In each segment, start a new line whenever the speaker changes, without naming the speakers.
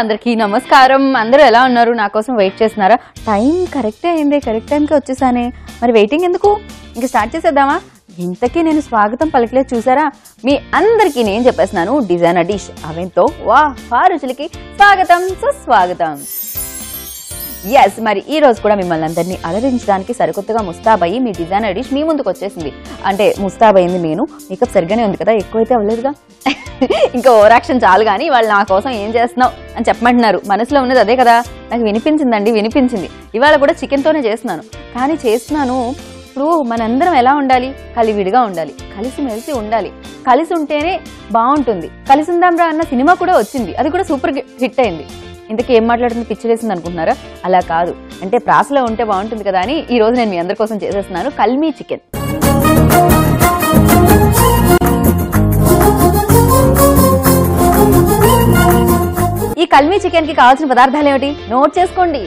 అందరికీ నమస్కారం. అందరూ ఎలా ఉన్నారు? నా కోసం వెయిట్ చేస్తున్నారా? టైం కరెక్టే అయింది, కరెక్ట్ టైంకి వచ్చేసానే. మరి వెయిటింగ్ ఎందుకు? ఇంక స్టార్ట్ చేసేద్దామా? ఇంతకీ నేను స్వాగతం పలికలేదు చూసారా? మీ అందరికీ నేను చెప్పేస్తున్నాను డిజైనర్ డిష్ అవేంతో వా రుచులకి స్వాగతం సుస్వాగతం. ఎస్, మరి ఈ రోజు కూడా మిమ్మల్ని అందరినీ అలరించడానికి సరికొత్తగా ముస్తాబయ్యి మీ డిజైనర్ డిష్ మీ ముందుకు వచ్చేసింది. అంటే ముస్తాబయ్యింది నేను, మేకప్ సరిగ్గానే ఉంది కదా, ఎక్కువైతే అవ్వలేదుగా. ఇంకా ఓవర్ యాక్షన్ చాలు కానీ వాళ్ళు నా కోసం ఏం చేస్తున్నావు అని చెప్పమంటున్నారు. మనసులో ఉన్నది అదే కదా. నాకు వినిపించింది. ఇవాళ కూడా చికెన్తోనే చేస్తున్నాను. కానీ చేస్తున్నాను ఇప్పుడు మనందరం ఎలా ఉండాలి? కలివిడిగా ఉండాలి, కలిసిమెలిసి ఉండాలి. కలిసి ఉంటేనే బాగుంటుంది. కలిసి ఉందాంరా అన్న సినిమా కూడా వచ్చింది, అది కూడా సూపర్ హిట్ అయింది. ఇంతకీ ఏం మాట్లాడుతుంది, పిచ్చి వేసింది అనుకుంటున్నారా? అలా కాదు, అంటే ప్రాసలో ఉంటే బాగుంటుంది కదా అని ఈ రోజు నేను మీ అందరి కోసం చేసేస్తున్నాను కల్మీ చికెన్. ఈ కల్మీ చికెన్ కి కావాల్సిన పదార్థాలు ఏమిటి నోట్ చేసుకోండి.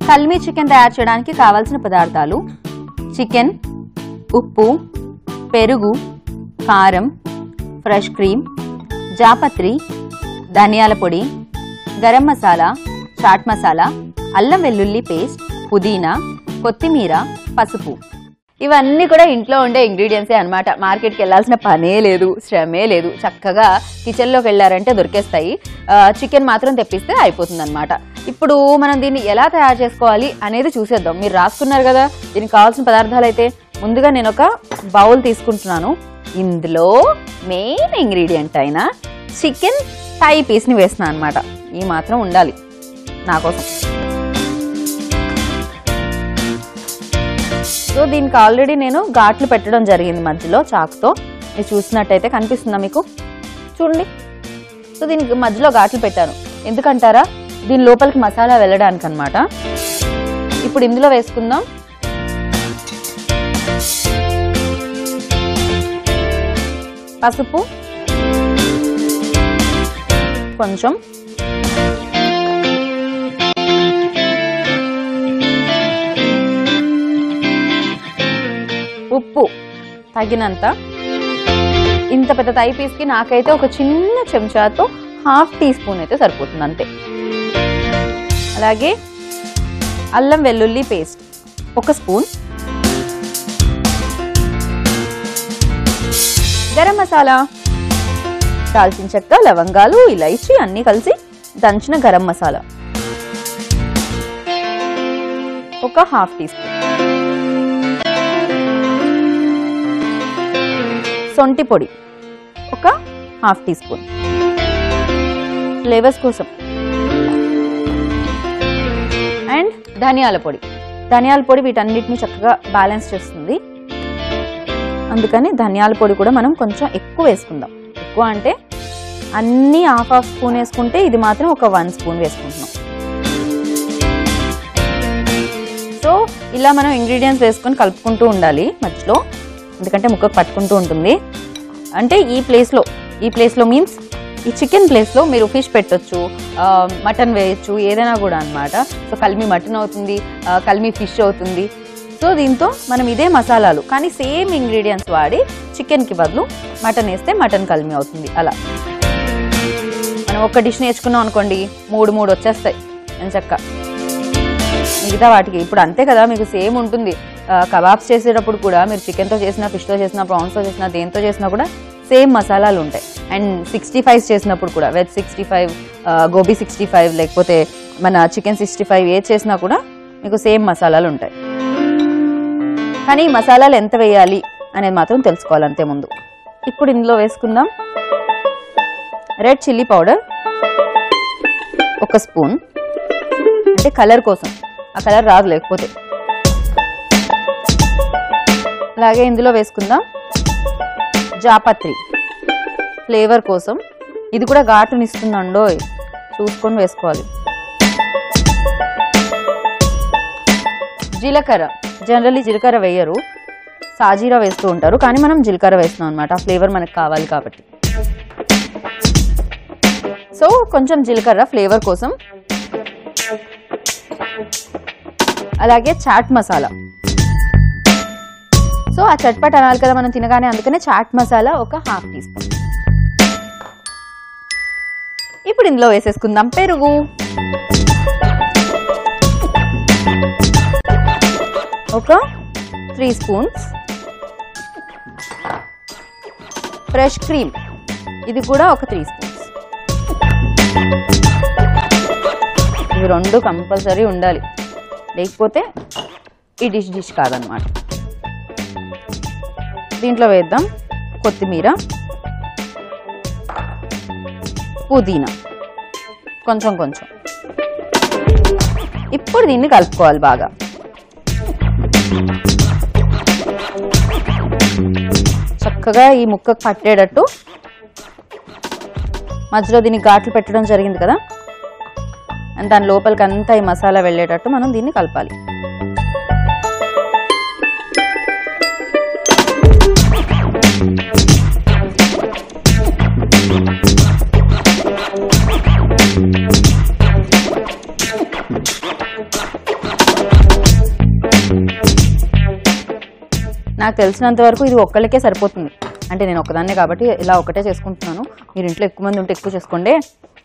కల్మీ చికెన్ తయారు చేయడానికి కావాల్సిన పదార్థాలు: చికెన్, ఉప్పు, పెరుగు, కారం, ఫ్రెష్ క్రీమ్, జాపత్రి, ధనియాల పొడి, గరం మసాలా, చాట్ మసాలా, అల్లం వెల్లుల్లి పేస్ట్, పుదీనా, కొత్తిమీర, పసుపు. ఇవన్నీ కూడా ఇంట్లో ఉండే ఇంగ్రీడియంట్సే అనమాట. మార్కెట్కి వెళ్ళాల్సిన పనే లేదు, శ్రమే లేదు. చక్కగా కిచెన్లోకి వెళ్ళారంటే దొరికేస్తాయి. చికెన్ మాత్రం తెప్పిస్తే అయిపోతుంది అనమాట. ఇప్పుడు మనం దీన్ని ఎలా తయారు చేసుకోవాలి అనేది చూసేద్దాం. మీరు రాసుకున్నారు కదా దీనికి కావాల్సిన పదార్థాలు. అయితే ముందుగా నేను ఒక బౌల్ తీసుకుంటున్నాను. ఇందులో మెయిన్ ఇంగ్రీడియంట్ అయిన చికెన్ థై పీస్ని వేస్తున్నాను అనమాట. ఈ మాత్రం ఉండాలి నా కోసం. సో దీనికి ఆల్రెడీ నేను ఘాట్లు పెట్టడం జరిగింది మధ్యలో చాకుతో. మీరు చూసినట్టయితే కనిపిస్తుందా మీకు? చూడండి. సో దీనికి మధ్యలో ఘాట్లు పెట్టాను. ఎందుకంటారా? దీని లోపలికి మసాలా వెళ్ళడానికి అనమాట. ఇప్పుడు ఇందులో వేసుకుందాం పసుపు కొంచెం, ఉప్పు తగినంత. ఇంత పెద్ద థై పీస్కి నాకైతే ఒక చిన్న చెంచాతో ½ టీ స్పూన్ అయితే సరిపోతుంది అంతే. అలాగే అల్లం వెల్లుల్లి పేస్ట్ 1 స్పూన్, గరం మసాలా, దాల్చిన చెక్క, లవంగాలు, ఇలైచి అన్నీ కలిసి దంచిన గరం మసాలా ఒక ½ టీ స్పూన్, సొంటి పొడి ఒక ½ టీ స్పూన్ ఫ్లేవర్స్ కోసం, అండ్ ధనియాల పొడి వీటన్నిటిని చక్కగా బ్యాలెన్స్ చేస్తుంది. అందుకని ధనియాల పొడి కూడా మనం కొంచెం ఎక్కువ వేసుకుందాం. ఎక్కువ అంటే అన్నీ ½ స్పూన్ వేసుకుంటే ఇది మాత్రం ఒక 1 స్పూన్ వేసుకుంటున్నాం. సో ఇలా మనం ఇంగ్రీడియంట్స్ వేసుకొని కలుపుకుంటూ ఉండాలి మధ్యలో, ఎందుకంటే ముక్కకు పట్టుకుంటూ ఉంటుంది. అంటే ఈ ప్లేస్లో మీన్స్ ఈ చికెన్ ప్లేస్లో మీరు ఫిష్ పెట్టొచ్చు, మటన్ వేయచ్చు, ఏదైనా కూడా అనమాట. సో కల్మీ మటన్ అవుతుంది, కల్మీ ఫిష్ అవుతుంది. సో దీంతో మనం ఇదే మసాలాలు కానీ సేమ్ ఇంగ్రీడియంట్స్ వాడి చికెన్కి బదులు మటన్ వేస్తే మటన్ కల్మీ అవుతుంది. అలా మనం ఒక డిష్ నేర్చుకున్నాం అనుకోండి, 3 వచ్చేస్తాయి ఎంచక్క. మిగతా వాటికి ఇప్పుడు అంతే కదా, మీకు సేమ్ ఉంటుంది. కబాబ్స్ చేసేటప్పుడు కూడా మీరు చికెన్తో చేసినా, ఫిష్తో చేసినా, ప్రాన్స్తో చేసినా, దేంతో చేసినా కూడా సేమ్ మసాలాలు ఉంటాయి. అండ్ 65 చేసినప్పుడు కూడా వెజ్ 65, గోబీ 65, లేకపోతే మన చికెన్ 65 ఏది చేసినా కూడా మీకు సేమ్ మసాలాలు ఉంటాయి. కానీ ఈ మసాలాలు ఎంత వేయాలి అనేది మాత్రం తెలుసుకోవాలంతే ముందు. ఇప్పుడు ఇందులో వేసుకుందాం రెడ్ చిల్లీ పౌడర్ 1 స్పూన్, అంటే కలర్ కోసం, ఆ కలర్ రాదు లేకపోతే. అలాగే ఇందులో వేసుకుందాం జాపత్రి ఫ్లేవర్ కోసం, ఇది కూడా ఘాటునిస్తుందండో, చూసుకొని వేసుకోవాలి. జీలకర్ర, జనరల్లీ జీలకర్ర వేయరు, సాజీరా వేస్తూ ఉంటారు, కానీ మనం జీలకర్ర వేస్తున్నాం అనమాట, ఆ ఫ్లేవర్ మనకు కావాలి కాబట్టి. సో కొంచెం జీలకర్ర ఫ్లేవర్ కోసం. అలాగే చాట్ మసాలా. సో ఆ చట్పట్ అనాలి కదా మనం తినగానే, అందుకనే చాట్ మసాలా ఒక 1/2 టీ స్పూన్. ఇప్పుడు ఇందులో వేసేసుకుందాం పెరుగు. ఒక 3 స్పూన్స్. ఫ్రెష్ క్రీమ్, ఇది కూడా ఒక 3 స్పూన్స్. ఇవి 2 కంపల్సరీ ఉండాలి, లేకపోతే ఈ డిష్ కాదనమాట. దీంట్లో వేద్దాం కొత్తిమీర, పుదీనా కొంచెం కొంచెం. ఇప్పుడు దీన్ని కలుపుకోవాలి బాగా. చక్కగా ఈ ముక్కకు పట్టేటట్టు మధ్యలో దీన్ని ఘాట్లు పెట్టడం జరిగింది కదా, అండ్ దాని లోపలికి అంతా ఈ మసాలా వెళ్ళేటట్టు మనం దీన్ని కలపాలి. నాకు తెలిసినంత వరకు ఇది ఒక్కళ్ళకే సరిపోతుంది. అంటే నేను ఒక్కదాన్నే కాబట్టి ఇలా ఒకటే చేసుకుంటున్నాను. మీరు ఇంట్లో ఎక్కువ మంది ఉంటే ఎక్కువ చేసుకోండి.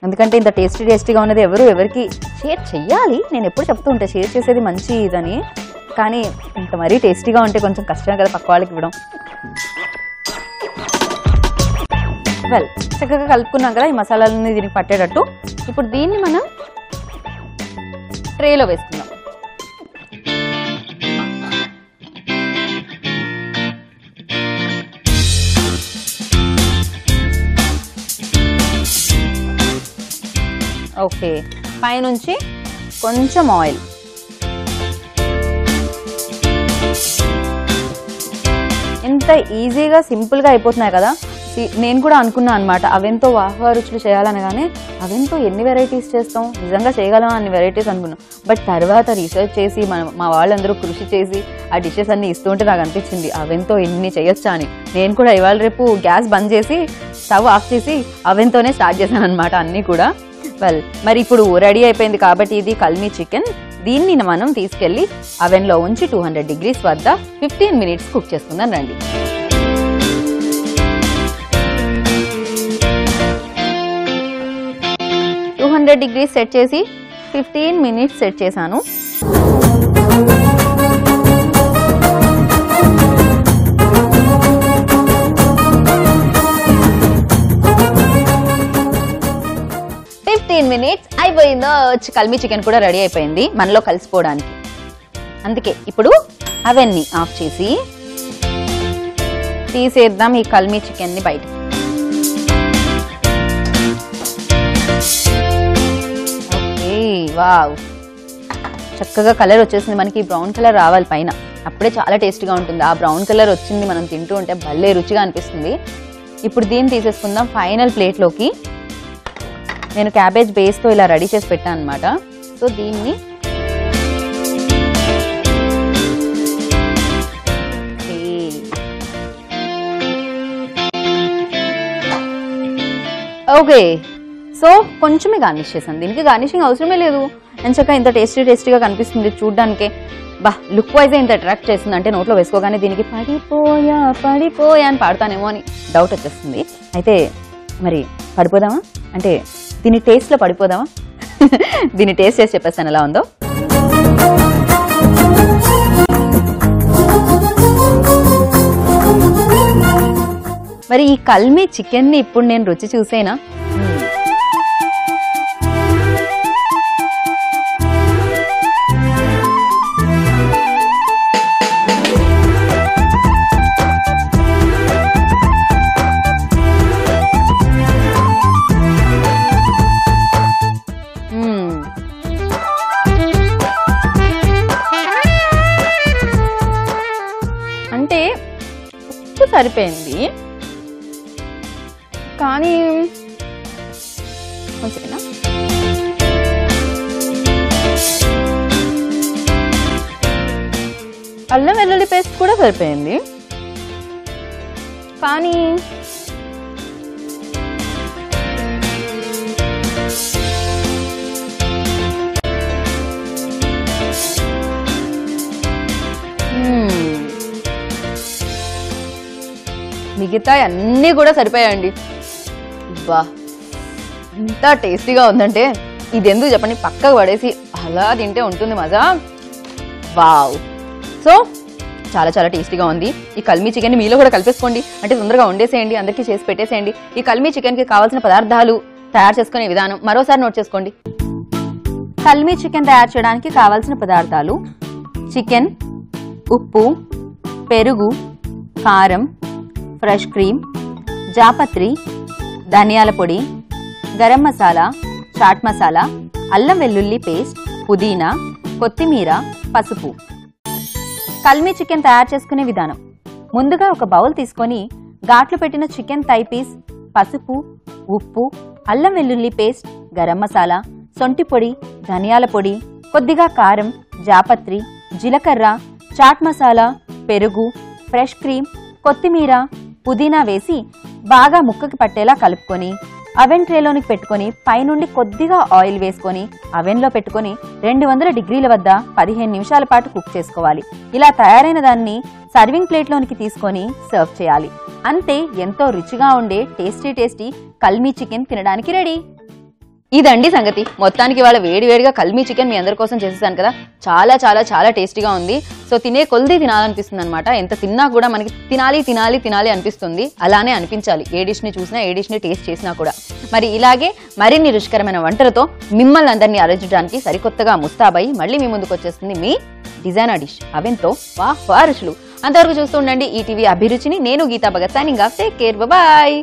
ఎందుకంటే ఇంత టేస్టీగా ఉన్నది ఎవరికి షేర్ చెయ్యాలి. నేను ఎప్పుడు చెప్తూ ఉంటే షేర్ చేసేది మంచి ఇదని, కానీ ఇంత మరీ టేస్టీగా ఉంటే కొంచెం కష్టమే కదా పక్క వాళ్ళకి ఇవ్వడం. వెల్, చక్కగా కలుపుకున్నాం కదా ఈ మసాలాలన్నీ దీనికి పట్టేటట్టు. ఇప్పుడు దీన్ని మనం ట్రేలో వేసుకుందాం. ఓకే, పైనుంచి కొంచెం ఆయిల్. ఎంత ఈజీగా సింపుల్గా అయిపోతున్నాయి కదా. నేను కూడా అనుకున్నా అనమాట అవెంతో వాహ్వా రుచులు చేయాలనగానే అవెంతో ఎన్ని వెరైటీస్ చేస్తాం, నిజంగా చేయగలం అన్ని వెరైటీస్ అనుకున్నాం. బట్ తర్వాత రీసెర్చ్ చేసి మా వాళ్ళందరూ కృషి చేసి ఆ డిషెస్ అన్ని ఇస్తుంటే నాకు అనిపించింది అవెంతో ఎన్ని చేయొచ్చా అని. నేను కూడా ఇవాళ రేపు గ్యాస్ బంద్ చేసి స్టవ్ ఆఫ్ చేసి అవెంతోనే స్టార్ట్ చేశాను అనమాట అన్నీ కూడా. వెల్, మరి ఇప్పుడు రెడీ అయిపోయింది కాబట్టి ఇది కల్మీ చికెన్. దీన్ని మనం తీసుకెళ్లి అవెన్లో ఉంచి 200 degrees వద్ద 15 minutes కుక్ చేసుకుందాం రండి. 200 degrees సెట్ చేసి 15 minutes సెట్ చేశాను. minutes అయిపోయింది. కల్మీ చికెన్ కూడా రెడీ అయిపోయింది మనలో కలిసిపోవడానికి. అందుకే ఇప్పుడు అవన్నీ ఆఫ్ చేసి తీసేద్దాం ఈ కల్మీ చికెన్ ని బయట. ఓకే, వావ్, చక్కగా కలర్ వచ్చేసింది. మనకి బ్రౌన్ కలర్ రావాలి పైన, అప్పుడే చాలా టేస్టీగా ఉంటుంది. ఆ బ్రౌన్ కలర్ వచ్చింది మనం తింటూ ఉంటే భలే రుచిగా అనిపిస్తుంది. ఇప్పుడు దీన్ని తీసేసుకుందాం ఫైనల్ ప్లేట్లోకి. నేను క్యాబేజ్ బేస్తో ఇలా రెడీ చేసి పెట్టాను అనమాట. సో దీన్ని ఓకే, సో కొంచెమే గార్నిష్ చేశాను. దీనికి గార్నిషింగ్ అవసరమే లేదు. ఎంచక్క ఇంత టేస్టీగా కనిపిస్తుంది చూడ్డానికే. బా, లుక్ వైజ్ ఇంత అట్రాక్ట్ చేస్తుంది అంటే నోట్లో వేసుకోగానే దీనికి పడిపోయా అని పాడతానేమో అని డౌట్ వచ్చేస్తుంది. అయితే మరి పడిపోదామా, అంటే దీని టేస్ట్లో పడిపోదామా? దీన్ని టేస్ట్ చేసి చెప్పేస్తాను ఎలా ఉందో. మరి ఈ కల్మీ చికెన్ని ఇప్పుడు నేను రుచి చూసేనా? అంటే ఉప్పు సరిపోయింది, కానీ కొంచెం అల్లం వెల్లుల్లి పేస్ట్ కూడా సరిపోయింది, కానీ మిగతా అన్నీ కూడా సరిపోయాయండి. బా ఎంత టేస్టీగా ఉందంటే ఇది ఎందుకు చెప్పండి, పక్కకు పడేసి అలా తింటే ఉంటుంది మజా. వావ్. సో చాలా చాలా టేస్టీగా ఉంది. ఈ కల్మీ చికెన్ మీలో కూడా కలిపేసుకోండి, అంటే తొందరగా వండేసేయండి, అందరికీ చేసి పెట్టేసేయండి. ఈ కల్మీ చికెన్కి కావాల్సిన పదార్థాలు, తయారు చేసుకునే విధానం మరోసారి నోట్ చేసుకోండి. కల్మీ చికెన్ తయారు చేయడానికి కావాల్సిన పదార్థాలు: చికెన్, ఉప్పు, పెరుగు, కారం, ఫ్రెష్ క్రీమ్, జాపత్రి, ధనియాల పొడి, గరం మసాలా, చాట్ మసాలా, అల్లం వెల్లుల్లి పేస్ట్, పుదీనా, కొత్తిమీర, పసుపు. కల్మీ చికెన్ తయారు చేసుకునే విధానం: ముందుగా ఒక బౌల్ తీసుకొని ఘాట్లు పెట్టిన చికెన్ థై పీస్, పసుపు, ఉప్పు, అల్లం వెల్లుల్లి పేస్ట్, గరం మసాలా, సొంటి పొడి, ధనియాల పొడి, కొద్దిగా కారం, జాపత్రి, జీలకర్ర, చాట్ మసాలా, పెరుగు, ఫ్రెష్ క్రీమ్, కొత్తిమీర, పుదీనా వేసి బాగా ముక్కకి పట్టేలా కలుపుకొని అవెన్ ట్రేలోనికి పెట్టుకొని పైనుండి కొద్దిగా ఆయిల్ వేసుకొని అవెన్లో పెట్టుకొని 200 డిగ్రీల వద్ద 15 నిమిషాల పాటు కుక్ చేసుకోవాలి. ఇలా తయారైన దాన్ని సర్వింగ్ ప్లేట్లోనికి తీసుకొని సర్వ్ చేయాలి. అంతే, ఎంతో రుచిగా ఉండే టేస్టీ కల్మీ చికెన్ తినడానికి రెడీ. ఇదండి సంగతి. మొత్తానికి వాళ్ళ వేడివేడిగా కల్మీ చికెన్ మీ అందరి కోసం చేసేసాను కదా. చాలా చాలా చాలా టేస్టీగా ఉంది. సో తినే కొద్ది తినాలనిపిస్తుంది అనమాట. ఎంత తిన్నా కూడా మనకి తినాలి అనిపిస్తుంది. అలానే అనిపించాలి ఏ డిష్ని చూసినా, ఏ డిష్ని టేస్ట్ చేసినా కూడా. మరి ఇలాగే మరిన్ని రుచికరమైన వంటలతో మిమ్మల్ని అందరినీ ఆలోచించడానికి సరికొత్తగా ముస్తాబై మళ్ళీ మీ ముందుకు వచ్చేస్తుంది మీ డిజైనర్ డిష్ అవెన్తో వాహ్ రుచులు. అంతవరకు చూస్తూ ఉండండి ఈటీవీ అభిరుచిని. నేను Geetha Bhagat signing off. Take care, bye.